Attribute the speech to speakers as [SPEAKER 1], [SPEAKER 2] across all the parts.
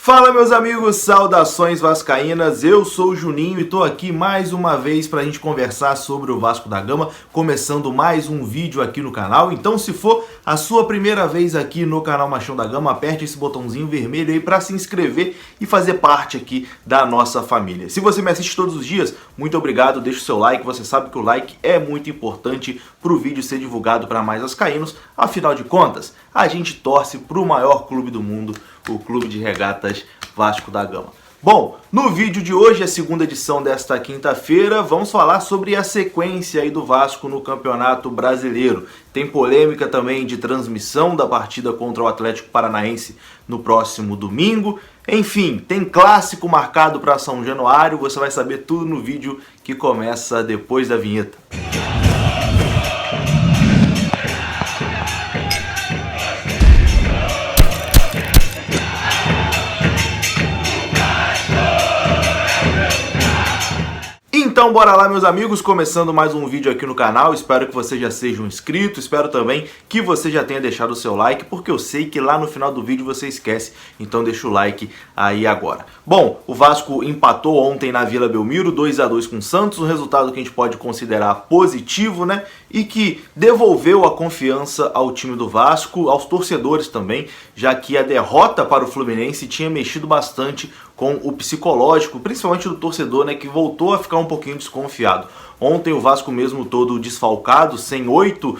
[SPEAKER 1] Fala, meus amigos, saudações vascaínas, eu sou o Juninho e tô aqui mais uma vez pra gente conversar sobre o Vasco da Gama, começando mais um vídeo aqui no canal. Então, se for a sua primeira vez aqui no canal Machão da Gama, aperte esse botãozinho vermelho aí pra se inscrever e fazer parte aqui da nossa família. Se você me assiste todos os dias, muito obrigado, deixa o seu like, você sabe que o like é muito importante pro vídeo ser divulgado para mais vascaínos. Afinal de contas, a gente torce pro maior clube do mundo, o Clube de Regatas Vasco da Gama. Bom, no vídeo de hoje, a segunda edição desta quinta-feira, vamos falar sobre a sequência aí do Vasco no Campeonato Brasileiro. Tem polêmica também de transmissão da partida contra o Atlético Paranaense no próximo domingo. Enfim, tem clássico marcado para São Januário, você vai saber tudo no vídeo que começa depois da vinheta. Então bora lá, meus amigos, começando mais um vídeo aqui no canal. Espero que você já seja um inscrito, espero também que você já tenha deixado o seu like, porque eu sei que lá no final do vídeo você esquece, então deixa o like aí agora. Bom, o Vasco empatou ontem na Vila Belmiro, 2-2 com o Santos, um resultado que a gente pode considerar positivo, né? E que devolveu a confiança ao time do Vasco, aos torcedores também, já que a derrota para o Fluminense tinha mexido bastante com o psicológico, principalmente do torcedor, né, que voltou a ficar um pouquinho desconfiado. Ontem o Vasco mesmo todo desfalcado, sem 8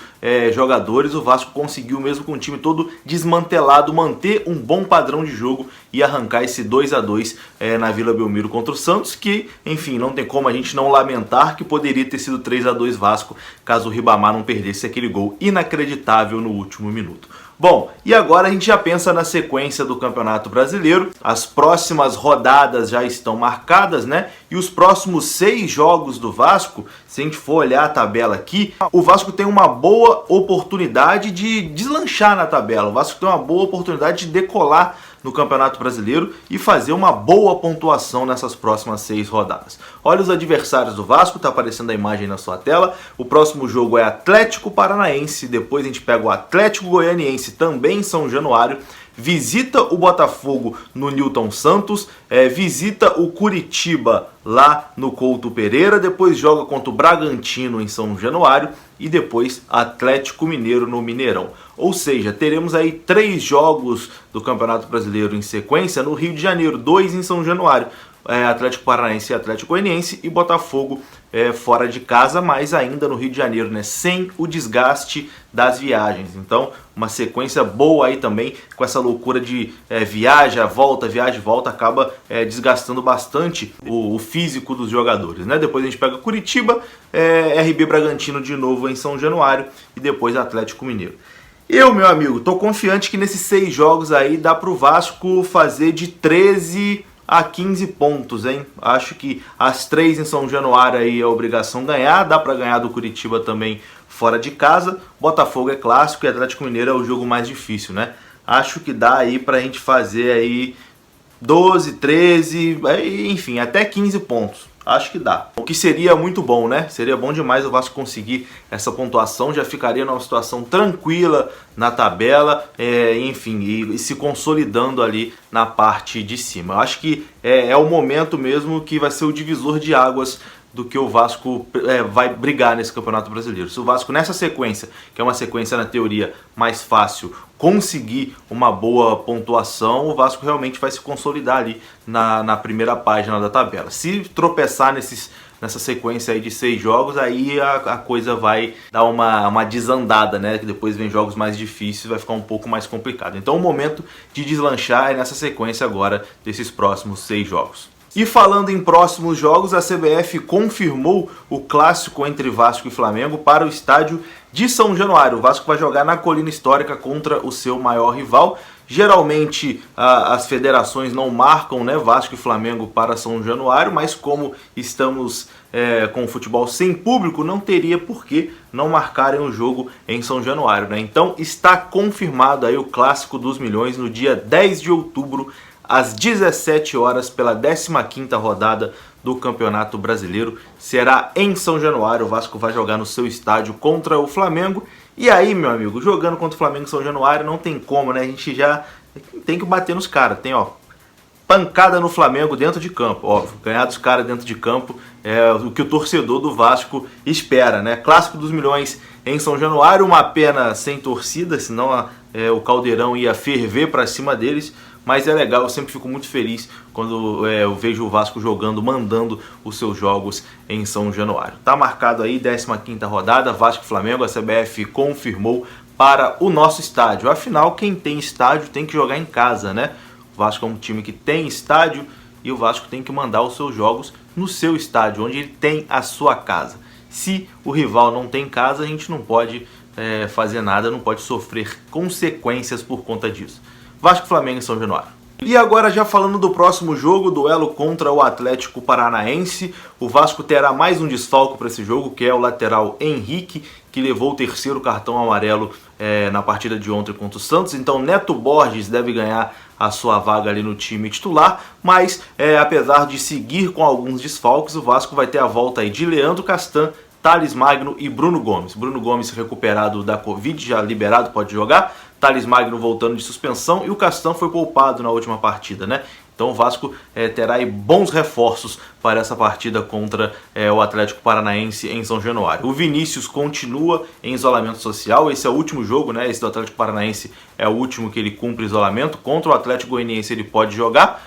[SPEAKER 1] jogadores, o Vasco conseguiu mesmo com o time todo desmantelado, manter um bom padrão de jogo e arrancar esse 2-2 na Vila Belmiro contra o Santos, que, enfim, não tem como a gente não lamentar que poderia ter sido 3-2 Vasco, caso o Ribamar não perdesse aquele gol inacreditável no último minuto. Bom, e agora a gente já pensa na sequência do Campeonato Brasileiro. As próximas rodadas já estão marcadas, né? E os próximos 6 jogos do Vasco, se a gente for olhar a tabela aqui, o Vasco tem uma boa oportunidade de deslanchar na tabela. O Vasco tem uma boa oportunidade de decolar no Campeonato Brasileiro e fazer uma boa pontuação nessas próximas 6 rodadas. Olha os adversários do Vasco, tá aparecendo a imagem na sua tela. O próximo jogo é Atlético Paranaense, depois a gente pega o Atlético Goianiense também em São Januário, visita o Botafogo no Newton Santos, visita o Curitiba lá no Couto Pereira, depois joga contra o Bragantino em São Januário e depois Atlético Mineiro no Mineirão. Ou seja, teremos aí 3 jogos do Campeonato Brasileiro em sequência no Rio de Janeiro, 2 em São Januário. Atlético Paranaense e Atlético Goianiense e Botafogo fora de casa, mas ainda no Rio de Janeiro, né, sem o desgaste das viagens. Então, uma sequência boa aí também, com essa loucura de viagem, volta, acaba desgastando bastante o físico dos jogadores, né? Depois a gente pega Curitiba, RB Bragantino de novo em São Januário e depois Atlético Mineiro. Eu, meu amigo, tô confiante que nesses 6 jogos aí dá pro Vasco fazer de 13 a 15 pontos, hein? Acho que as 3 em São Januário aí é obrigação ganhar, dá para ganhar do Curitiba também fora de casa. Botafogo é clássico e Atlético Mineiro é o jogo mais difícil, né? Acho que dá aí pra gente fazer aí 12, 13, enfim, até 15 pontos. Acho que dá. O que seria muito bom, né? Seria bom demais o Vasco conseguir essa pontuação, já ficaria numa situação tranquila na tabela, enfim, e se consolidando ali na parte de cima. Eu acho que é o momento mesmo que vai ser o divisor de águas do que o Vasco vai brigar nesse Campeonato Brasileiro. Se o Vasco nessa sequência, que é uma sequência na teoria mais fácil, conseguir uma boa pontuação, o Vasco realmente vai se consolidar ali na primeira página da tabela. Se tropeçar nessa sequência aí de 6 jogos, aí a coisa vai dar uma desandada, né? Que depois vem jogos mais difíceis, vai ficar um pouco mais complicado. Então o momento de deslanchar é nessa sequência agora desses próximos 6 jogos. E falando em próximos jogos, a CBF confirmou o clássico entre Vasco e Flamengo para o estádio de São Januário. O Vasco vai jogar na Colina Histórica contra o seu maior rival. Geralmente as federações não marcam, né, Vasco e Flamengo para São Januário, mas como estamos com o futebol sem público, não teria por que não marcarem o jogo em São Januário, né? Então está confirmado aí o Clássico dos Milhões no dia 10 de outubro, às 17 horas, pela 15ª rodada do Campeonato Brasileiro. Será em São Januário, o Vasco vai jogar no seu estádio contra o Flamengo. E aí, meu amigo, jogando contra o Flamengo em São Januário, não tem como, né? A gente já tem que bater nos caras. Tem, ó, pancada no Flamengo dentro de campo, óbvio. Ganhar dos caras dentro de campo é o que o torcedor do Vasco espera, né? Clássico dos Milhões em São Januário, uma pena sem torcida, senão o Caldeirão ia ferver para cima deles. Mas é legal, eu sempre fico muito feliz quando eu vejo o Vasco jogando, mandando os seus jogos em São Januário. Tá marcado aí, 15ª rodada, Vasco e Flamengo, a CBF confirmou para o nosso estádio. Afinal, quem tem estádio tem que jogar em casa, né? O Vasco é um time que tem estádio e o Vasco tem que mandar os seus jogos no seu estádio, onde ele tem a sua casa. Se o rival não tem casa, a gente não pode fazer nada, não pode sofrer consequências por conta disso. Vasco e Flamengo em São Januário. E agora já falando do próximo jogo, duelo contra o Atlético Paranaense. O Vasco terá mais um desfalque para esse jogo, que é o lateral Henrique, que levou o 3º cartão amarelo na partida de ontem contra o Santos. Então Neto Borges deve ganhar a sua vaga ali no time titular, mas apesar de seguir com alguns desfalques, o Vasco vai ter a volta aí de Leandro Castan, Thales Magno e Bruno Gomes. Bruno Gomes recuperado da Covid, já liberado, pode jogar. Thales Magno voltando de suspensão e o Castan foi poupado na última partida, né? Então o Vasco terá aí bons reforços para essa partida contra o Atlético Paranaense em São Januário. O Vinícius continua em isolamento social, esse é o último jogo, né? Esse do Atlético Paranaense é o último que ele cumpre isolamento. Contra o Atlético Goianiense ele pode jogar.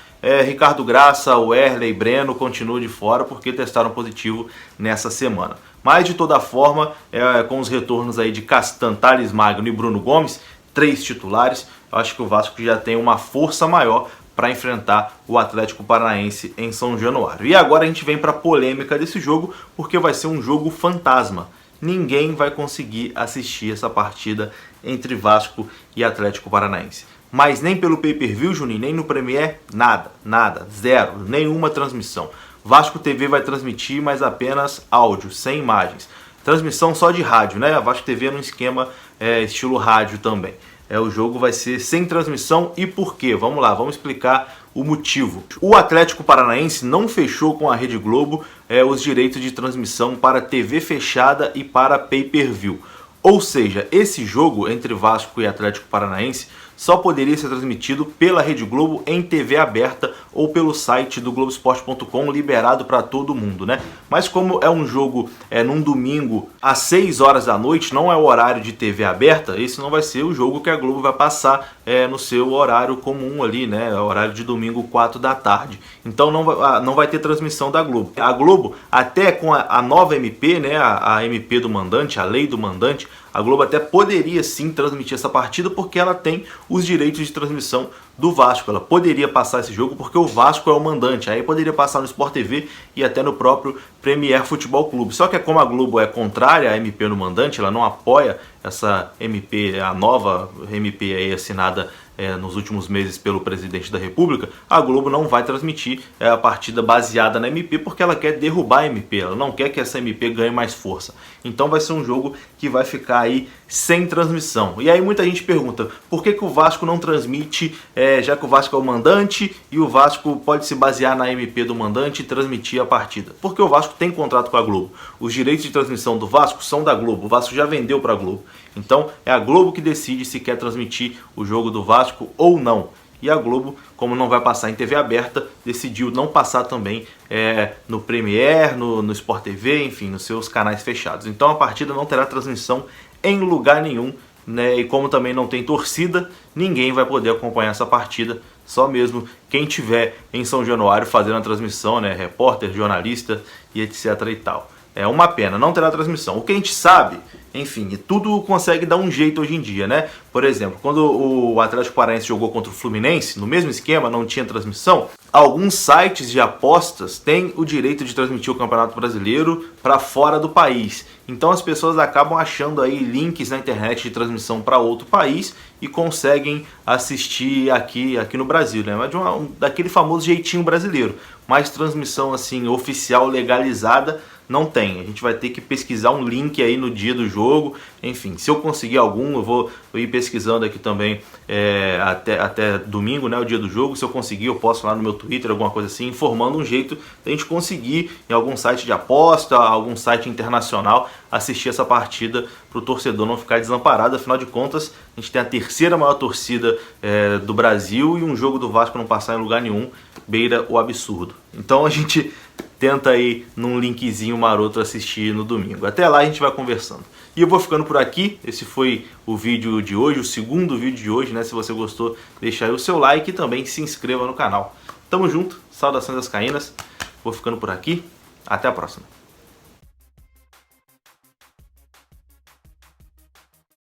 [SPEAKER 1] Ricardo Graça, Werley e Breno continuam de fora porque testaram positivo nessa semana. Mas de toda forma, com os retornos aí de Castan, Thales Magno e Bruno Gomes, 3 titulares, eu acho que o Vasco já tem uma força maior para enfrentar o Atlético Paranaense em São Januário. E agora a gente vem para a polêmica desse jogo, porque vai ser um jogo fantasma. Ninguém vai conseguir assistir essa partida entre Vasco e Atlético Paranaense. Mas nem pelo pay-per-view, Juninho, nem no Premier, nada, zero, nenhuma transmissão. Vasco TV vai transmitir, mas apenas áudio, sem imagens. Transmissão só de rádio, né? A Vasco TV é num esquema estilo rádio também. O jogo vai ser sem transmissão e por quê? Vamos lá, vamos explicar o motivo. O Atlético Paranaense não fechou com a Rede Globo os direitos de transmissão para TV fechada e para pay-per-view. Ou seja, esse jogo entre Vasco e Atlético Paranaense só poderia ser transmitido pela Rede Globo em TV aberta ou pelo site do Globoesporte.com, liberado para todo mundo, né? Mas como é um jogo num domingo às 6 horas da noite, não é o horário de TV aberta, esse não vai ser o jogo que a Globo vai passar no seu horário comum ali, né? Horário de domingo, 4 da tarde. Então não vai ter transmissão da Globo. A Globo, até com a nova MP, né? A MP do mandante, a lei do mandante, a Globo até poderia sim transmitir essa partida porque ela tem os direitos de transmissão do Vasco. Ela poderia passar esse jogo porque o Vasco é o mandante. Aí poderia passar no Sport TV e até no próprio Premier Futebol Clube. Só que como a Globo é contrária à MP no mandante, ela não apoia essa MP, a nova MP aí assinada nos últimos meses pelo presidente da República, a Globo não vai transmitir a partida baseada na MP porque ela quer derrubar a MP, ela não quer que essa MP ganhe mais força. Então vai ser um jogo que vai ficar aí sem transmissão. E aí muita gente pergunta, por que o Vasco não transmite, já que o Vasco é o mandante e o Vasco pode se basear na MP do mandante e transmitir a partida? Porque o Vasco tem contrato com a Globo. Os direitos de transmissão do Vasco são da Globo, o Vasco já vendeu para a Globo. Então é a Globo que decide se quer transmitir o jogo do Vasco ou não. E a Globo, como não vai passar em TV aberta, decidiu não passar também no Premier, no Sport TV, enfim, nos seus canais fechados. Então a partida não terá transmissão em lugar nenhum, né? E como também não tem torcida, ninguém vai poder acompanhar essa partida. Só mesmo quem tiver em São Januário fazendo a transmissão, né? Repórter, jornalista e etc e tal. É uma pena, não terá transmissão. O que a gente sabe, enfim, tudo consegue dar um jeito hoje em dia, né? Por exemplo, quando o Atlético Paranaense jogou contra o Fluminense, no mesmo esquema, não tinha transmissão, alguns sites de apostas têm o direito de transmitir o Campeonato Brasileiro para fora do país. Então as pessoas acabam achando aí links na internet de transmissão para outro país e conseguem assistir aqui no Brasil, né? Mas daquele famoso jeitinho brasileiro. Mas transmissão assim oficial, legalizada, não tem. A gente vai ter que pesquisar um link aí no dia do jogo. Enfim, se eu conseguir algum, eu vou ir pesquisando aqui também até domingo, né, o dia do jogo. Se eu conseguir, eu posto lá no meu Twitter, alguma coisa assim, informando um jeito da gente conseguir em algum site de aposta, algum site internacional, assistir essa partida para o torcedor não ficar desamparado. Afinal de contas, a gente tem a terceira maior torcida do Brasil e um jogo do Vasco não passar em lugar nenhum beira o absurdo. Então a gente tenta aí num linkzinho maroto assistir no domingo. Até lá a gente vai conversando. E eu vou ficando por aqui. Esse foi o vídeo de hoje, o segundo vídeo de hoje, né? Se você gostou, deixa aí o seu like e também se inscreva no canal. Tamo junto, saudações vascaínas. Vou ficando por aqui. Até a próxima.